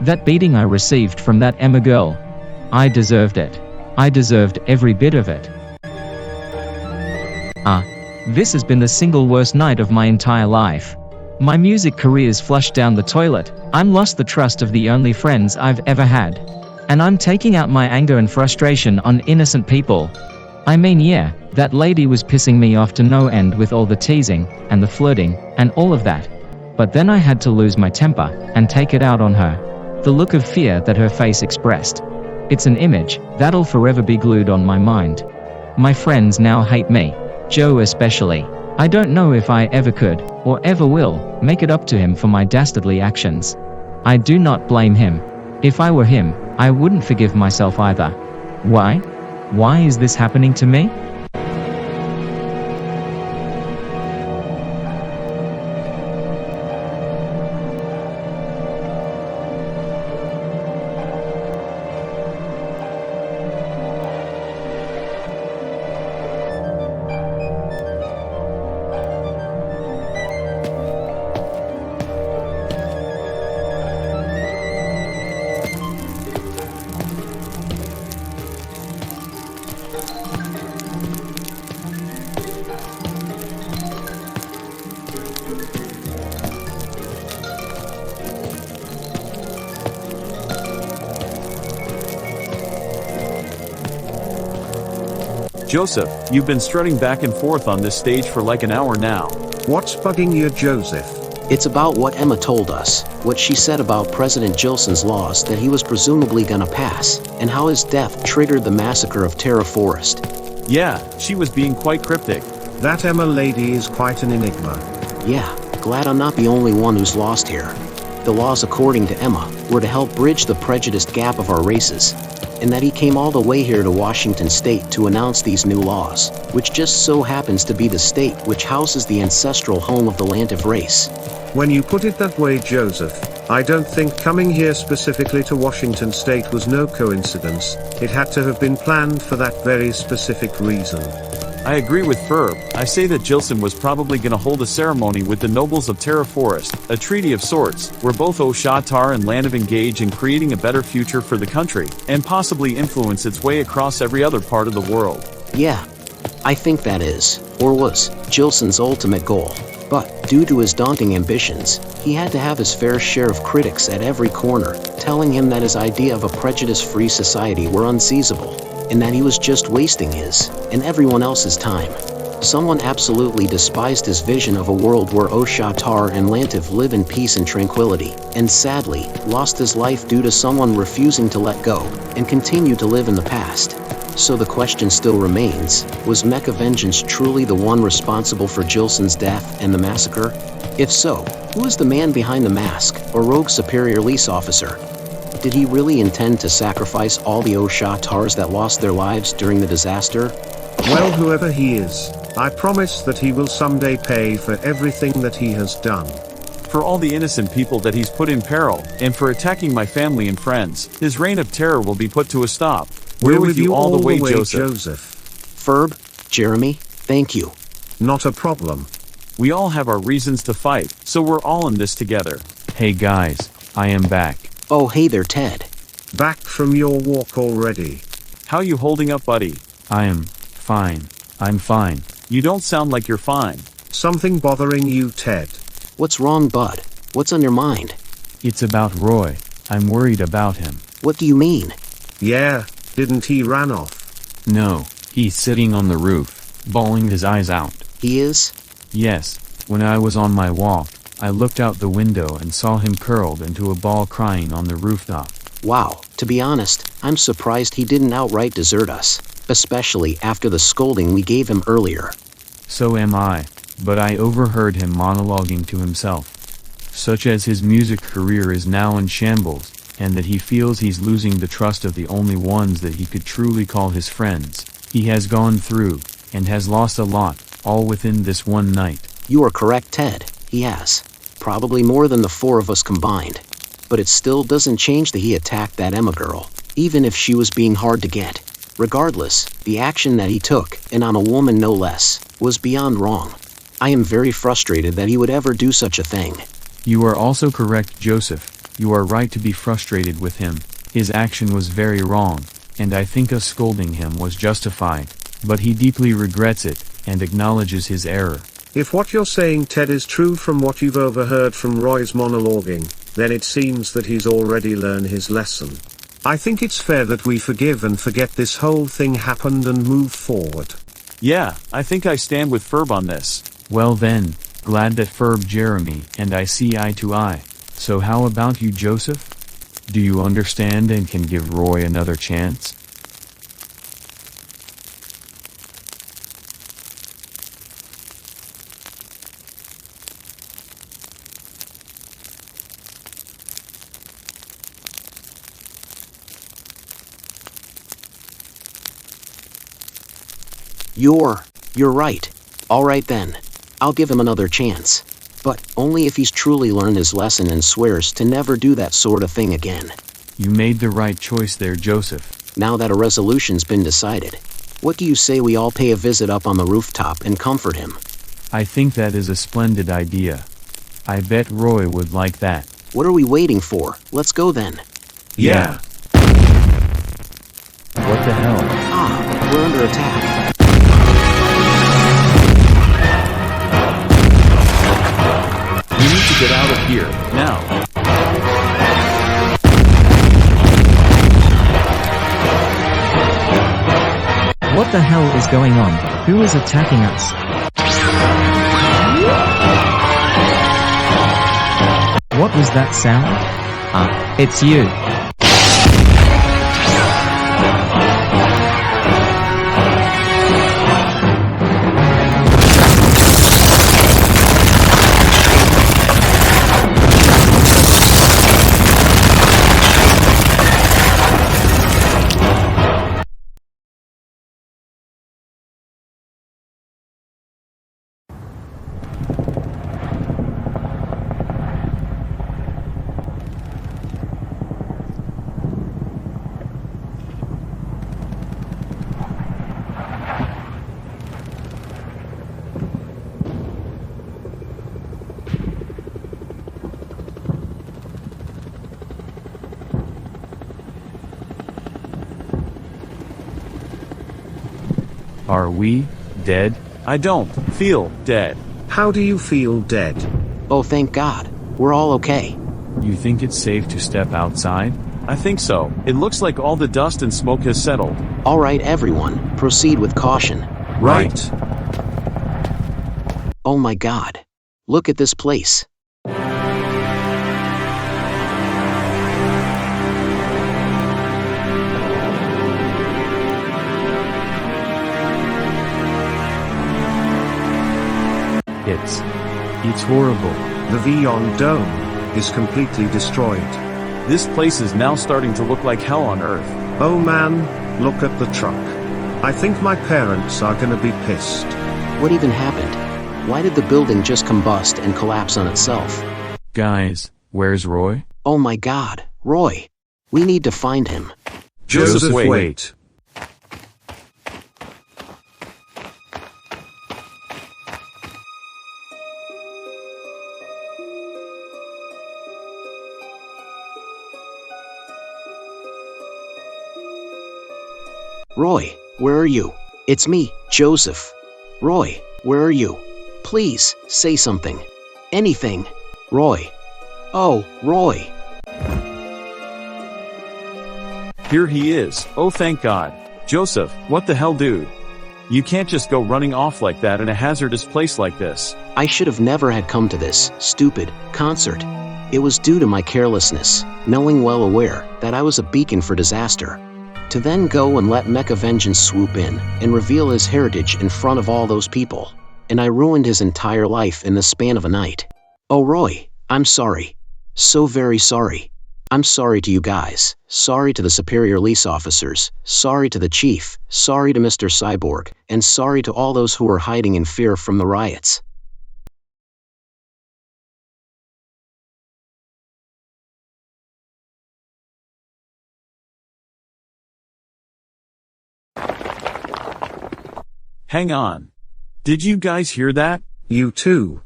That beating I received from that Emma girl. I deserved it. I deserved every bit of it. This has been the single worst night of my entire life. My music career's flushed down the toilet. I'm lost the trust of the only friends I've ever had. And I'm taking out my anger and frustration on innocent people. I mean, yeah, that lady was pissing me off to no end with all the teasing, and the flirting, and all of that. But then I had to lose my temper, and take it out on her. The look of fear that her face expressed. It's an image that'll forever be glued on my mind. My friends now hate me. Joe especially. I don't know if I ever could, or ever will, make it up to him for my dastardly actions. I do not blame him. If I were him, I wouldn't forgive myself either. Why? Why is this happening to me? Joseph, you've been strutting back and forth on this stage for like an hour now. What's bugging you, Joseph? It's about what Emma told us, what she said about President Gilson's laws that he was presumably gonna pass, and how his death triggered the massacre of Terra Forest. Yeah, she was being quite cryptic. That Emma lady is quite an enigma. Yeah, glad I'm not the only one who's lost here. The laws, according to Emma, were to help bridge the prejudiced gap of our races, and that he came all the way here to Washington State to announce these new laws, which just so happens to be the state which houses the ancestral home of the Lantiv race. When you put it that way, Joseph, I don't think coming here specifically to Washington State was no coincidence. It had to have been planned for that very specific reason. I agree with Ferb. I say that Gilson was probably gonna hold a ceremony with the nobles of Terra Forest, a treaty of sorts, where both Oshatar and Lantiv engage in creating a better future for the country, and possibly influence its way across every other part of the world. Yeah, I think that is, or was, Gilson's ultimate goal. But, due to his daunting ambitions, he had to have his fair share of critics at every corner, telling him that his idea of a prejudice-free society were unseizable, and that he was just wasting his, and everyone else's time. Someone absolutely despised his vision of a world where Oshatar and Lantiv live in peace and tranquility, and sadly, lost his life due to someone refusing to let go, and continue to live in the past. So the question still remains, was Mecha Vengeance truly the one responsible for Gilson's death and the massacre? If so, who is the man behind the mask, or rogue superior lease officer? Did he really intend to sacrifice all the Oshatars that lost their lives during the disaster? Well, whoever he is, I promise that he will someday pay for everything that he has done. For all the innocent people that he's put in peril, and for attacking my family and friends, his reign of terror will be put to a stop. We're with you all the way, Joseph. Ferb, Jeremy, thank you. Not a problem. We all have our reasons to fight, so we're all in this together. Hey guys, I am back. Oh hey there, Ted. Back from your walk already. How you holding up, buddy? I am fine. I'm fine. You don't sound like you're fine. Something bothering you, Ted? What's wrong, bud? What's on your mind? It's about Roy. I'm worried about him. What do you mean? Yeah, didn't he run off? No, he's sitting on the roof, bawling his eyes out. He is? Yes, when I was on my walk, I looked out the window and saw him curled into a ball crying on the rooftop. Wow, to be honest, I'm surprised he didn't outright desert us, especially after the scolding we gave him earlier. So am I, but I overheard him monologuing to himself. Such as his music career is now in shambles, and that he feels he's losing the trust of the only ones that he could truly call his friends. He has gone through, and has lost a lot, all within this one night. You are correct, Ted, he has. Probably more than the four of us combined. But it still doesn't change that he attacked that Emma girl, even if she was being hard to get. Regardless, the action that he took, and on a woman no less, was beyond wrong. I am very frustrated that he would ever do such a thing. You are also correct, Joseph. You are right to be frustrated with him. His action was very wrong, and I think us scolding him was justified. But he deeply regrets it, and acknowledges his error. If what you're saying, Ted, is true from what you've overheard from Roy's monologuing, then it seems that he's already learned his lesson. I think it's fair that we forgive and forget this whole thing happened and move forward. Yeah, I think I stand with Ferb on this. Well then, glad that Ferb, Jeremy, and I see eye to eye. So how about you, Joseph? Do you understand and can give Roy another chance? You're right. Alright then. I'll give him another chance. But only if he's truly learned his lesson and swears to never do that sort of thing again. You made the right choice there, Joseph. Now that a resolution's been decided, what do you say we all pay a visit up on the rooftop and comfort him? I think that is a splendid idea. I bet Roy would like that. What are we waiting for? Let's go then. Yeah. What the hell? Ah, we're under attack. We need to get out of here, now. What the hell is going on? Who is attacking us? What was that sound? Ah, it's you. Are we dead? I don't feel dead. How do you feel dead? Oh, thank God. We're all okay. You think it's safe to step outside? I think so. It looks like all the dust and smoke has settled. Alright everyone, proceed with caution. Right. Oh my God. Look at this place. It's horrible. The Vyond dome is completely destroyed. This place is now starting to look like hell on earth. Oh man, look at the truck. I think my parents are gonna be pissed. What even happened? Why did the building just combust and collapse on itself? Guys, where's Roy? Oh my God, Roy. We need to find him. Joseph, wait. Roy, where are you? It's me, Joseph. Roy, where are you? Please, say something. Anything. Roy. Oh, Roy. Here he is. Oh, thank God. Joseph, what the hell, dude? You can't just go running off like that in a hazardous place like this. I should have never had come to this stupid concert. It was due to my carelessness, knowing well aware that I was a beacon for disaster. To then go and let Mecha Vengeance swoop in and reveal his heritage in front of all those people. And I ruined his entire life in the span of a night. Oh Roy, I'm sorry. So very sorry. I'm sorry to you guys, sorry to the superior lease officers, sorry to the chief, sorry to Mr. Cyborg, and sorry to all those who are hiding in fear from the riots. Hang on. Did you guys hear that? You too.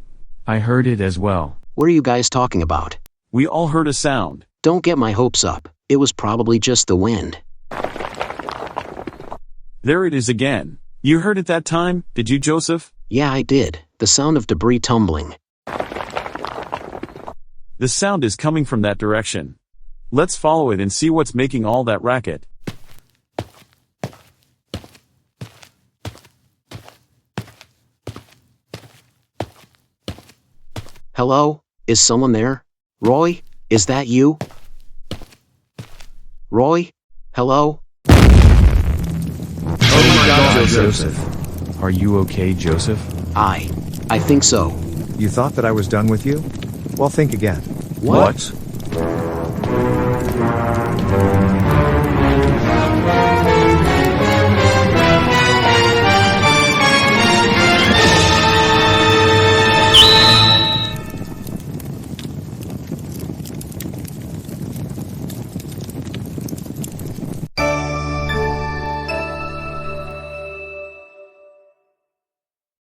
I heard it as well. What are you guys talking about? We all heard a sound. Don't get my hopes up. It was probably just the wind. There it is again. You heard it that time, did you, Joseph? Yeah, I did. The sound of debris tumbling. The sound is coming from that direction. Let's follow it and see what's making all that racket. Hello? Is someone there? Roy? Is that you? Roy? Hello? Oh my God, Joseph. Are you okay, Joseph? I think so. You thought that I was done with you? Well, think again. What?